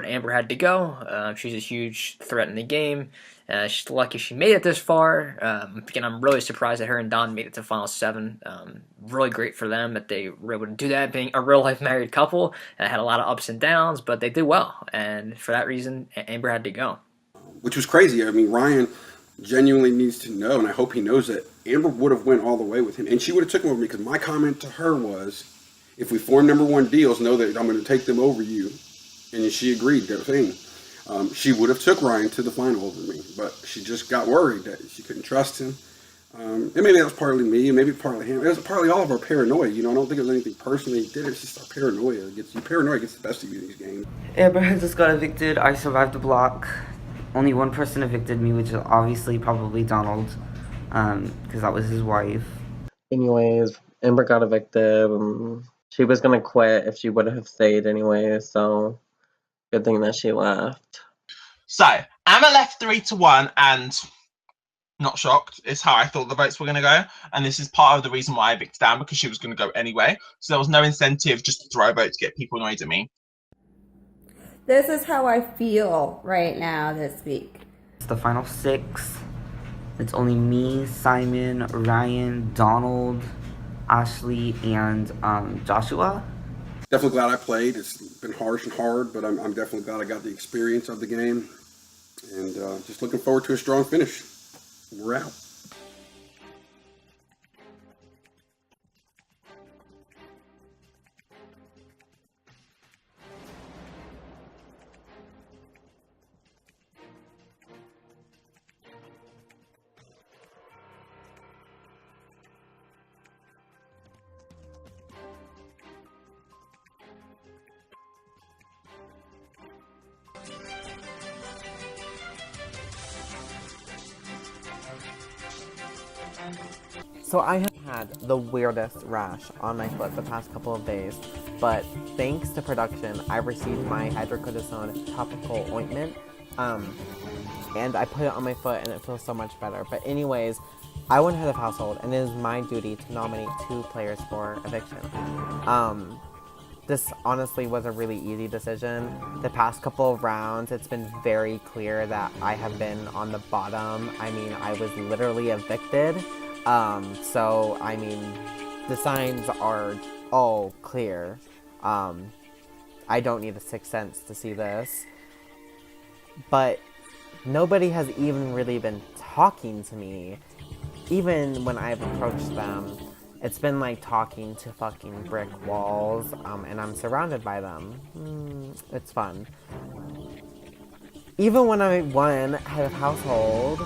Amber had to go. She's a huge threat in the game. She's lucky she made it this far. Again, I'm really surprised that her and Don made it to Final 7. Really great for them that they were able to do that, being a real-life married couple. Had a lot of ups and downs, but they did well. And for that reason, Amber had to go. Which was crazy. I mean, Ryan genuinely needs to know, and I hope he knows that Amber would have went all the way with him, and she would have took him over me, because my comment to her was, if we form #1 deals, know that I'm going to take them over you. And she agreed, that thing. She would have took Ryan to the final over me, but she just got worried that she couldn't trust him. And maybe that was partly me, and maybe partly him. It was partly all of our paranoia. I don't think it was anything personally he did. It's just our paranoia. Paranoia gets the best of you in these games. Amber had just got evicted. I survived the block. Only one person evicted me, which is obviously probably Donald, because that was his wife. Anyways, Amber got evicted. She was gonna quit if she would have stayed anyway, so good thing that she left. So, Emma left 3-1, and not shocked. It's how I thought the votes were going to go. And this is part of the reason why I evicted down, because she was going to go anyway. So there was no incentive just to throw a vote to get people annoyed at me. This is how I feel right now this week. It's the final 6. It's only me, Simon, Ryan, Donald, Ashley, and Joshua. Definitely glad I played. It's been harsh and hard, but I'm definitely glad I got the experience of the game. And just looking forward to a strong finish. We're out. So I have had the weirdest rash on my foot the past couple of days, but thanks to production, I received my hydrocortisone topical ointment, and I put it on my foot and it feels so much better. But anyways, I went head of household, and it is my duty to nominate 2 players for eviction. This honestly was a really easy decision. The past couple of rounds, it's been very clear that I have been on the bottom. I mean, I was literally evicted. So, I mean, the signs are all clear. I don't need a sixth sense to see this. But nobody has even really been talking to me. Even when I've approached them, it's been like talking to fucking brick walls, and I'm surrounded by them. It's fun. Even when I won head of household,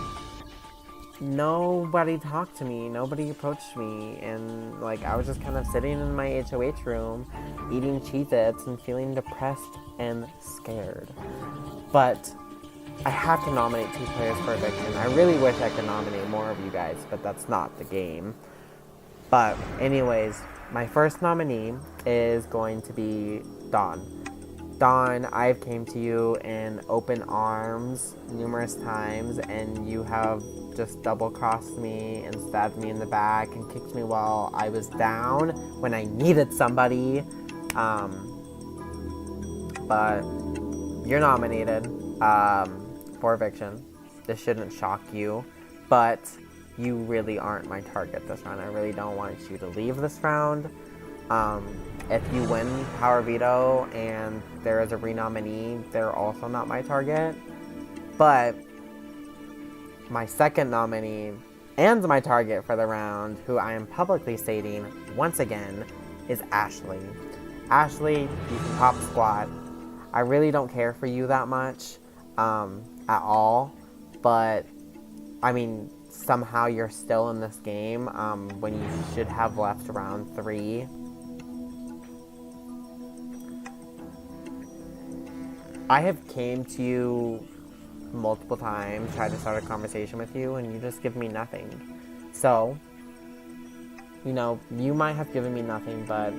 nobody talked to me, nobody approached me, and like I was just kind of sitting in my HOH room, eating Cheez-Its and feeling depressed and scared. But I have to nominate 2 players for eviction. I really wish I could nominate more of you guys, but that's not the game. But anyways, my first nominee is going to be Dawn. Dawn, I've came to you in open arms numerous times, and you have just double-crossed me and stabbed me in the back and kicked me while I was down when I needed somebody. But you're nominated for eviction. This shouldn't shock you, but you really aren't my target this round. I really don't want you to leave this round. If you win Power Veto and there is a renominee, they're also not my target. But my second nominee and my target for the round, who I am publicly stating once again, is Ashley. Ashley, you can pop squat. I really don't care for you that much at all, but I mean, somehow you're still in this game when you should have left round 3. I have came to you multiple times, tried to start a conversation with you, and you just give me nothing. So, you know, you might have given me nothing, but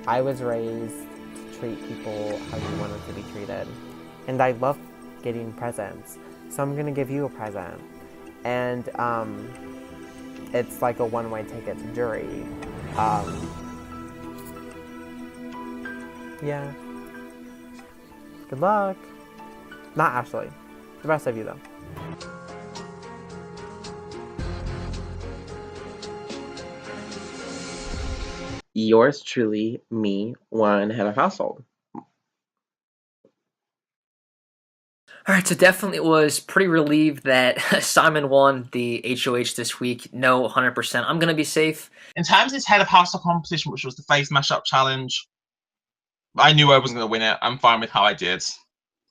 I was raised to treat people how you wanted to be treated. And I love getting presents, so I'm gonna give you a present. And it's like a one-way ticket to jury. Yeah. Good luck. Not Ashley. The rest of you, though. Yours truly, me, one head of household. All right, so definitely was pretty relieved that Simon won the HOH this week. No, 100%. I'm going to be safe. In terms of this head of household competition, which was the face mashup challenge, I knew I wasn't going to win it. I'm fine with how I did.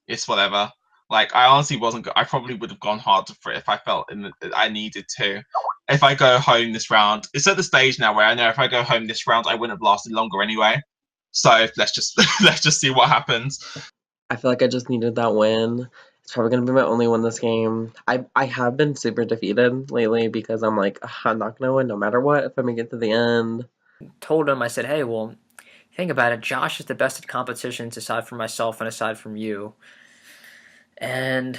It's whatever. Like, I honestly wasn't. I probably would have gone harder for it if I felt I needed to. If I go home this round, it's at the stage now where I know if I go home this round, I wouldn't have lasted longer anyway. So let's just let's just see what happens. I feel like I just needed that win. It's probably going to be my only win this game. I have been super defeated lately because I'm like, I'm not going to win no matter what if I make it to the end. Told him, I said, hey, well, think about it. Josh is the best at competitions aside from myself and aside from you. And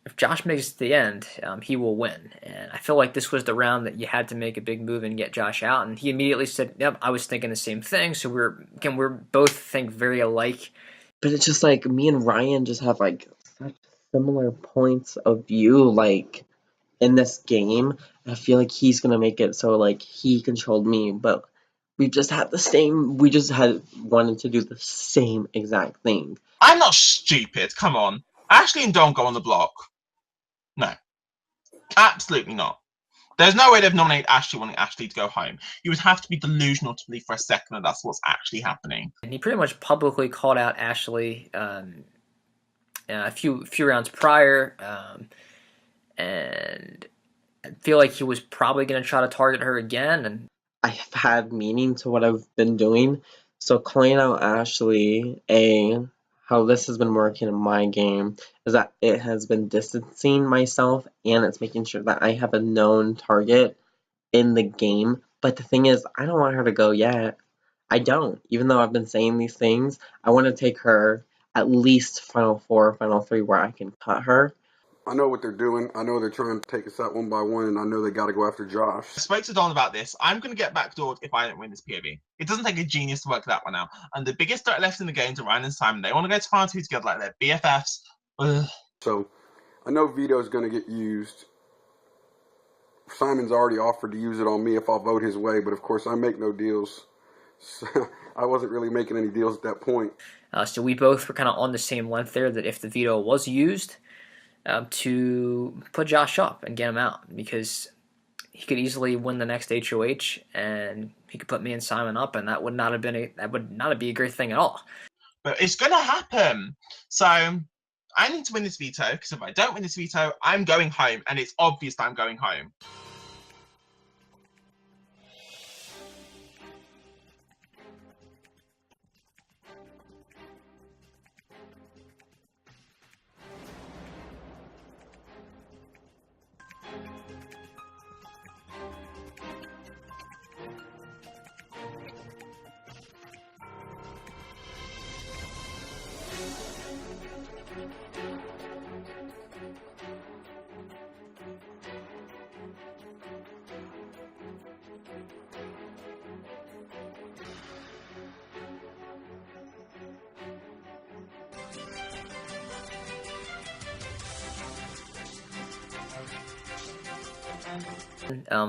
if Josh makes it to the end, he will win. And I feel like this was the round that you had to make a big move and get Josh out. And he immediately said, yep, I was thinking the same thing. So we're both think very alike. But it's just like me and Ryan just have like such similar points of view, like in this game. I feel like he's gonna make it so like he controlled me, but we just had wanted to do the same exact thing. I'm not stupid. Come on, Ashley and Don go on the block. No, absolutely not. There's no way they've nominated Ashley wanting Ashley to go home. You would have to be delusional to believe for a second that that's what's actually happening. And he pretty much publicly called out Ashley a few rounds prior, and I feel like he was probably going to try to target her again. And I've had meaning to what I've been doing, so calling out Ashley, how this has been working in my game is that it has been distancing myself and it's making sure that I have a known target in the game. But the thing is, I don't want her to go yet. I don't. Even though I've been saying these things, I want to take her at least Final 4, Final 3 where I can cut her. I know what they're doing. I know they're trying to take us out one by one, and I know they got to go after Josh. I spoke to Don about this. I'm going to get backdoored if I don't win this POV. It doesn't take a genius to work that one out. And the biggest threat left in the game to Ryan and Simon, they want to go to Final 2 together like they're BFFs. Ugh. So I know Vito's going to get used. Simon's already offered to use it on me if I'll vote his way, but of course I make no deals. So I wasn't really making any deals at that point. So we both were kind of on the same length there, that if the veto was used, to put Josh up and get him out, because he could easily win the next HOH and he could put me and Simon up, and that would not be a great thing at all. But it's going to happen. So I need to win this veto, because if I don't win this veto, I'm going home, and it's obvious that I'm going home.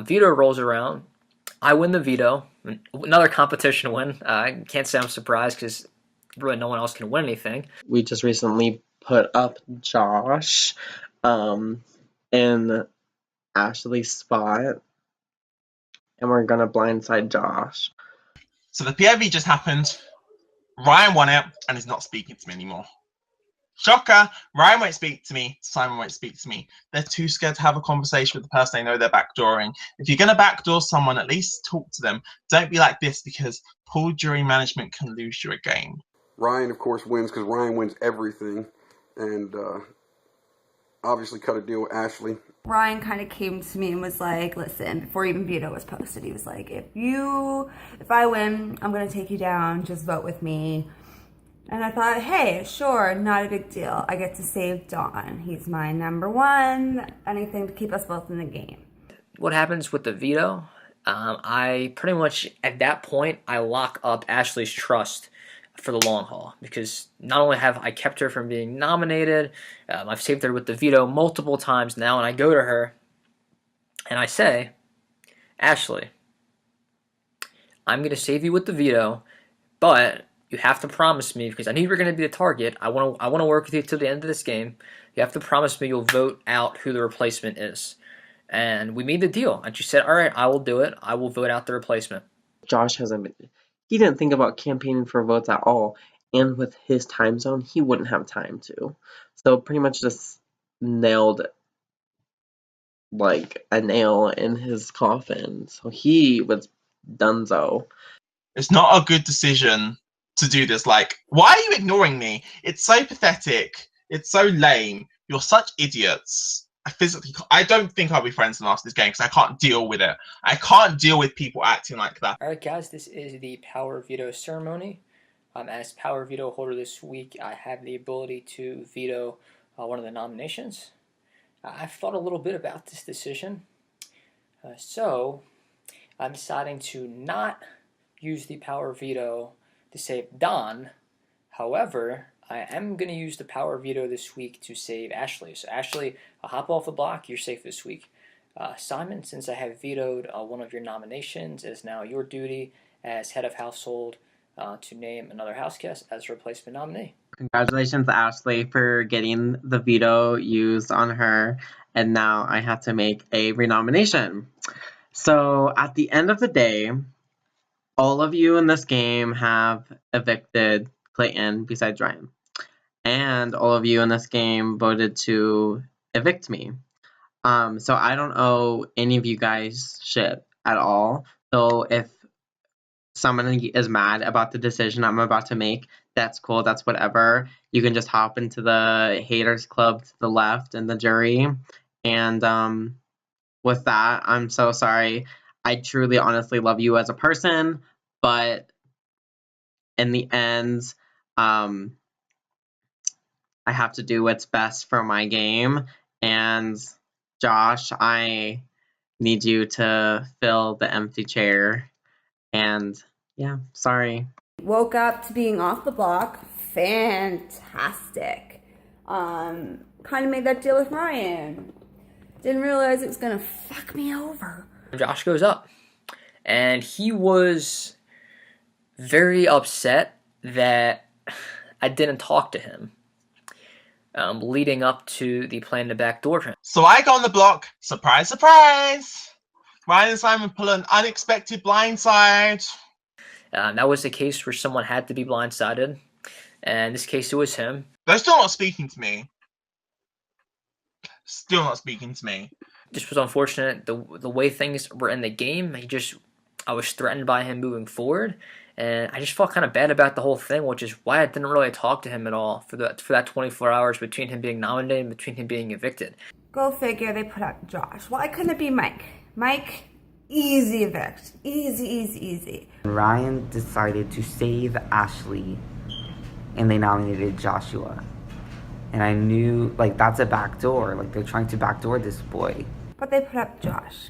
Veto rolls around. I win the veto. Another competition win. I can't say I'm surprised because really no one else can win anything. We just recently put up Josh in Ashley's spot, and we're going to blindside Josh. So the POV just happened. Ryan won it, and is not speaking to me anymore. Shocker! Ryan won't speak to me. Simon won't speak to me. They're too scared to have a conversation with the person they know they're backdooring. If you're going to backdoor someone, at least talk to them. Don't be like this, because poor jury management can lose you a game. Ryan, of course, wins because Ryan wins everything, and obviously cut a deal with Ashley. Ryan kind of came to me and was like, listen, before even veto was posted, he was like, if I win, I'm going to take you down, just vote with me. And I thought, hey, sure, not a big deal. I get to save Dawn. He's my number one, anything to keep us both in the game. What happens with the veto? I pretty much, at that point, I lock up Ashley's trust for the long haul, because not only have I kept her from being nominated, I've saved her with the veto multiple times now, and I go to her and I say, Ashley, I'm going to save you with the veto, but you have to promise me, because I knew you were going to be the target. I want to work with you till the end of this game. You have to promise me you'll vote out who the replacement is. And we made the deal. And she said, all right, I will do it. I will vote out the replacement. Josh hasn't been. He didn't think about campaigning for votes at all. And with his time zone, he wouldn't have time to. So pretty much just nailed like a nail in his coffin. So he was donezo. It's not a good decision to do this. Like, why are you ignoring me? It's so pathetic. It's so lame. You're such idiots. I don't think I'll be friends after this game because I can't deal with it. I can't deal with people acting like that. All right, guys, this is the power veto ceremony. As power veto holder this week, I have the ability to veto one of the nominations. I've thought a little bit about this decision. So I'm deciding to not use the power veto to save Don. However, I am going to use the power veto this week to save Ashley. So Ashley, hop off the block. You're safe this week. Simon, since I have vetoed one of your nominations, it is now your duty as head of household to name another house guest as a replacement nominee. Congratulations, Ashley, for getting the veto used on her. And now I have to make a renomination. So at the end of the day, all of you in this game have evicted Clayton besides Ryan. And all of you in this game voted to evict me. So I don't owe any of you guys shit at all. So if someone is mad about the decision I'm about to make, that's cool, that's whatever. You can just hop into the haters club to the left in the jury. And with that, I'm so sorry. I truly, honestly love you as a person, but in the end, I have to do what's best for my game. And Josh, I need you to fill the empty chair. And yeah, sorry. Woke up to being off the block. Fantastic. Kind of made that deal with Ryan. Didn't realize it was gonna fuck me over. Josh goes up, and he was very upset that I didn't talk to him leading up to the plan to backdoor him. So I go on the block. Surprise, surprise! Ryan and Simon pull an unexpected blindside. That was the case where someone had to be blindsided. And in this case, it was him. They're still not speaking to me. Still not speaking to me. Just was unfortunate the way things were in the game. I was threatened by him moving forward, and I just felt kind of bad about the whole thing, which is why I didn't really talk to him at all for that 24 hours between him being nominated and between him being evicted. Go figure, they put up Josh. Why couldn't it be Mike? Mike, easy evict. Easy, easy, easy. Ryan decided to save Ashley, and they nominated Joshua. And I knew, like, that's a backdoor. Like, they're trying to backdoor this boy. But they put up Josh.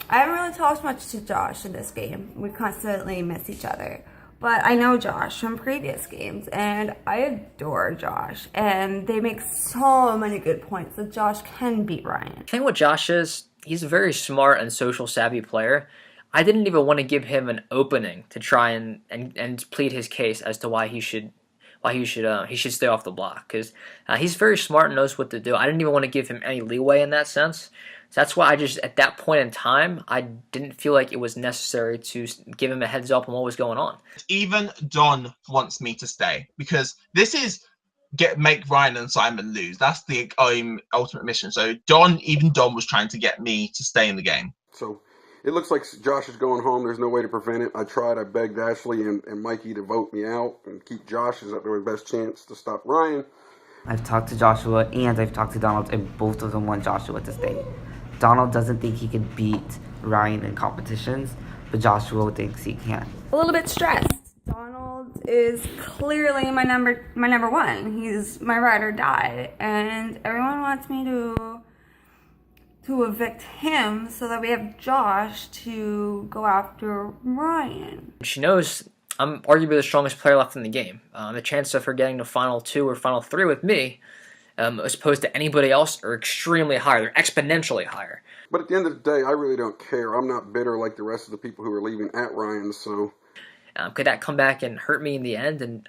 I haven't really talked much to Josh in this game. We constantly miss each other. But I know Josh from previous games, and I adore Josh. And they make so many good points that Josh can beat Ryan. The thing with Josh is, he's a very smart and social savvy player. I didn't even want to give him an opening to try and plead his case as to why he should stay off the block, because he's very smart and knows what to do. I didn't even want to give him any leeway in that sense. So that's why at that point in time, I didn't feel like it was necessary to give him a heads up on what was going on. Even Don wants me to stay because this is make Ryan and Simon lose. That's the ultimate mission. So even Don was trying to get me to stay in the game. So it looks like Josh is going home. There's no way to prevent it. I begged Ashley and Mikey to vote me out and keep Josh as their best chance to stop Ryan. I've talked to Joshua and I've talked to Donald, and both of them want Joshua to stay. Donald doesn't think he could beat Ryan in competitions, but Joshua thinks he can. A little bit stressed. Donald is clearly my number one. He's my ride or die, and everyone wants me to evict him so that we have Josh to go after Ryan. She knows I'm arguably the strongest player left in the game. The chance of her getting to Final 2 or Final 3 with me, as opposed to anybody else, are extremely higher. They're exponentially higher. But at the end of the day, I really don't care. I'm not bitter like the rest of the people who are leaving at Ryan, so... Could that come back and hurt me in the end, and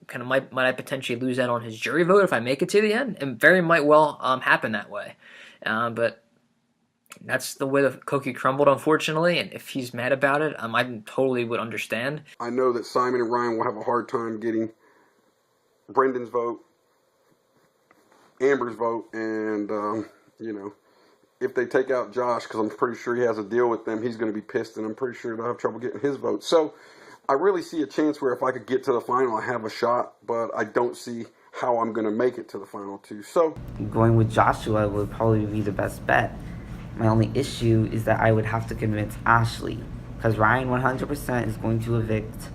kind of might I potentially lose out on his jury vote if I make it to the end? It very might well happen that way. But that's the way the cookie crumbled, unfortunately, and if he's mad about it, I totally would understand. I know that Simon and Ryan will have a hard time getting Brendan's vote, Amber's vote, and, you know, if they take out Josh, because I'm pretty sure he has a deal with them, he's going to be pissed, and I'm pretty sure they'll have trouble getting his vote. So I really see a chance where if I could get to the final, I have a shot, but I don't see how I'm going to make it to the final two. So going with Joshua would probably be the best bet. My only issue is that I would have to convince Ashley, because Ryan 100% is going to evict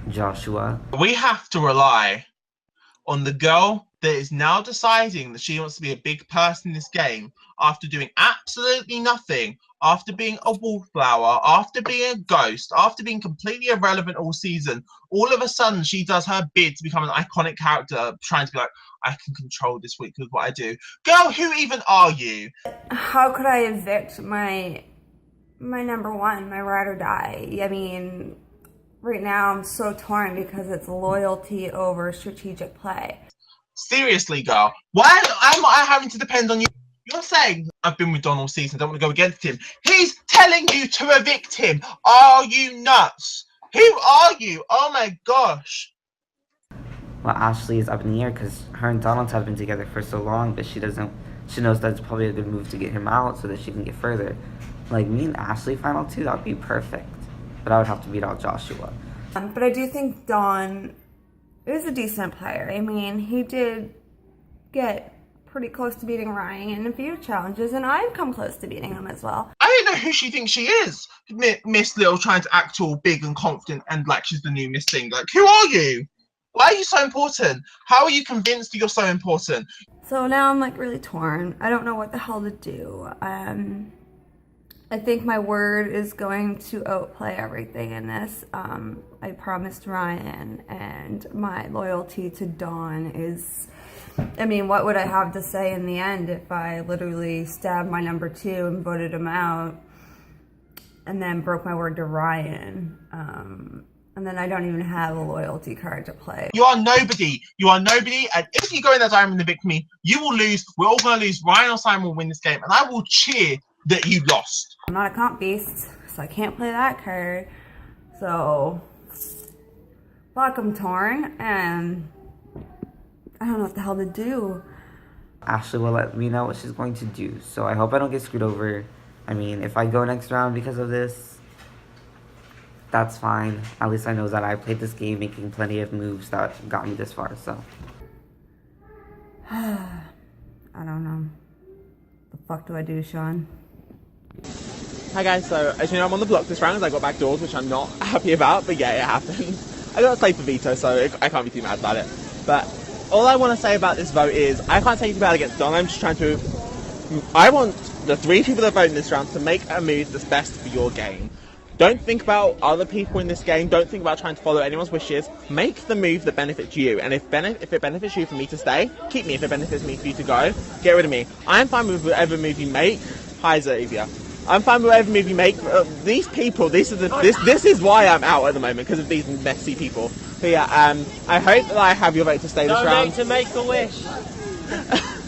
Joshua. We have to rely on the girl that is now deciding that she wants to be a big person in this game after doing absolutely nothing, after being a wallflower, after being a ghost, after being completely irrelevant all season. All of a sudden, she does her bid to become an iconic character, trying to be like, I can control this week with what I do. Girl, who even are you? How could I evict my number one, my ride or die? I mean, right now I'm so torn because it's loyalty over strategic play. Seriously, girl, why am I having to depend on you? You're saying, I've been with Don all season, don't want to go against him. He's telling you to evict him. Are you nuts? Who are you? Oh my gosh. Well, Ashley is up in the air because her and Donald have been together for so long, but she knows that's probably a good move to get him out so that she can get further. Like, me and Ashley final two, that would be perfect. But I would have to beat out Joshua. But I do think Don is a decent player. I mean, he did get pretty close to beating Ryan in a few challenges, and I've come close to beating him as well. I don't know who she thinks she is. Miss Little trying to act all big and confident and like she's the new Miss Thing. Like, who are you? Why are you so important? How are you convinced that you're so important? So now I'm like really torn. I don't know what the hell to do. I think my word is going to outplay everything in this. I promised Ryan, and my loyalty to Dawn is, I mean, what would I have to say in the end if I literally stabbed my number two and voted him out and then broke my word to Ryan? And then I don't even have a loyalty card to play. You are nobody. You are nobody. And if you go in that diamond and evict me, you will lose. We're all going to lose. Ryan or Simon will win this game. And I will cheer that you lost. I'm not a comp beast, so I can't play that card. So, fuck, I'm torn, and I don't know what the hell to do. Ashley will let me know what she's going to do, so I hope I don't get screwed over. I mean, if I go next round because of this, that's fine. At least I know that I played this game making plenty of moves that got me this far, so. I don't know. The fuck do I do, Sean? Hi guys, so as you know I'm on the block this round as I got back doors, which I'm not happy about, but yeah, it happened. I got a slate for veto, so I can't be too mad about it. But all I want to say about this vote is, I can't take it bad against Don, I'm just trying to... I want the 3 people that vote in this round to make a move that's best for your game. Don't think about other people in this game, don't think about trying to follow anyone's wishes. Make the move that benefits you, and if it benefits you for me to stay, keep me. If it benefits me for you to go, get rid of me. I'm fine with whatever move you make. Hi Xavier. I'm fine with whatever move you make. These people, this is why I'm out at the moment, because of these messy people. But yeah, I hope that I have your vote to stay this round. To make a wish.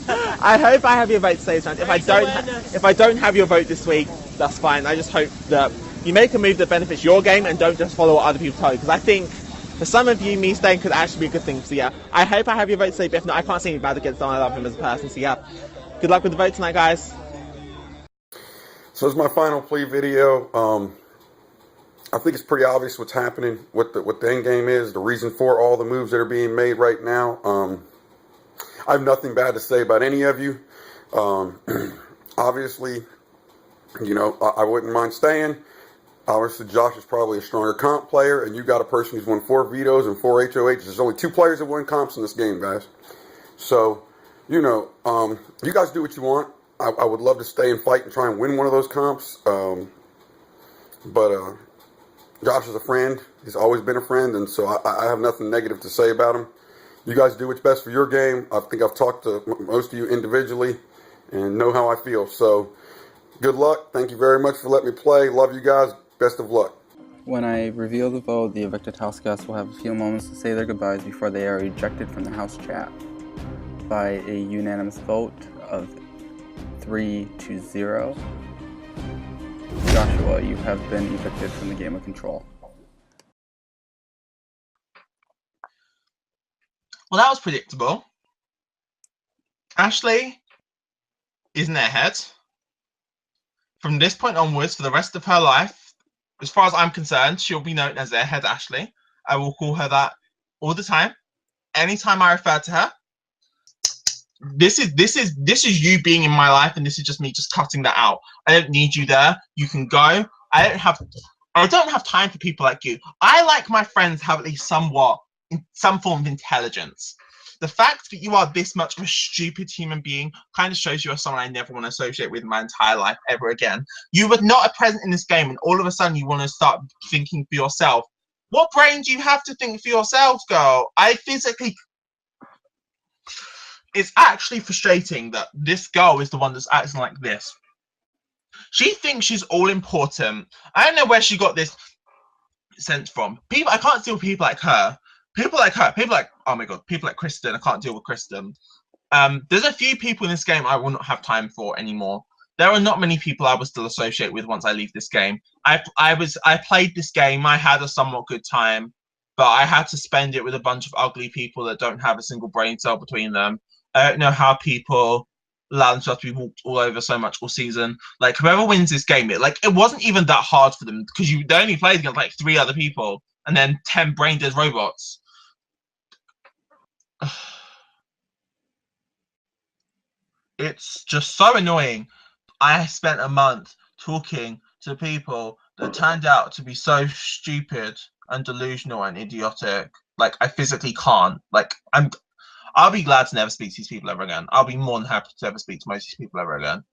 I hope I have your vote to stay this round. If I don't have your vote this week, that's fine. I just hope that you make a move that benefits your game and don't just follow what other people tell you. Because I think for some of you, me staying could actually be a good thing. So yeah, I hope I have your vote to stay. But if not, I can't see any bad against Don. I love him as a person. So yeah, good luck with the vote tonight, guys. So this is my final plea video. I think it's pretty obvious what's happening, what the end game is, the reason for all the moves that are being made right now. I have nothing bad to say about any of you. Obviously, you know, I wouldn't mind staying. Obviously, Josh is probably a stronger comp player, and you got a person who's won 4 vetoes and 4 HOHs. There's only 2 players that win comps in this game, guys. So, you know, you guys do what you want. I would love to stay and fight and try and win one of those comps. But Josh is a friend. He's always been a friend, and so I have nothing negative to say about him. You guys do what's best for your game. I think I've talked to most of you individually and know how I feel. So good luck. Thank you very much for letting me play. Love you guys. Best of luck. When I reveal the vote, the evicted house guests will have a few moments to say their goodbyes before they are ejected from the house chat. By a unanimous vote of 3-0, Joshua, you have been evicted from the game of Control. Well, that was predictable. Ashley is an airhead. From this point onwards, for the rest of her life, as far as I'm concerned, she'll be known as Airhead Ashley. I will call her that all the time. Anytime I refer to her, this is you being in my life, and this is just me just cutting that out. I don't need you there. You can go. I don't have time for people like you. I like my friends have at least some form of intelligence. The fact that you are this much of a stupid human being kind of shows you are someone I never want to associate with in my entire life ever again. You were not a present in this game, and all of a sudden you want to start thinking for yourself. What brain do you have to think for yourself, girl? It's actually frustrating that this girl is the one that's acting like this. She thinks she's all important. I don't know where she got this sense from. I can't deal with people like her. People like, oh my god, people like Kristen. I can't deal with Kristen. There's a few people in this game I will not have time for anymore. There are not many people I will still associate with once I leave this game. I played this game. I had a somewhat good time, but I had to spend it with a bunch of ugly people that don't have a single brain cell between them. I don't know how people allow themselves to be walked all over so much all season. Like, whoever wins this game, it wasn't even that hard for them because they only played against like 3 other people and then 10 brain dead robots. It's just so annoying. I spent a month talking to people that turned out to be so stupid and delusional and idiotic. Like, I physically can't. I'll be glad to never speak to these people ever again. I'll be more than happy to never speak to most of these people ever again.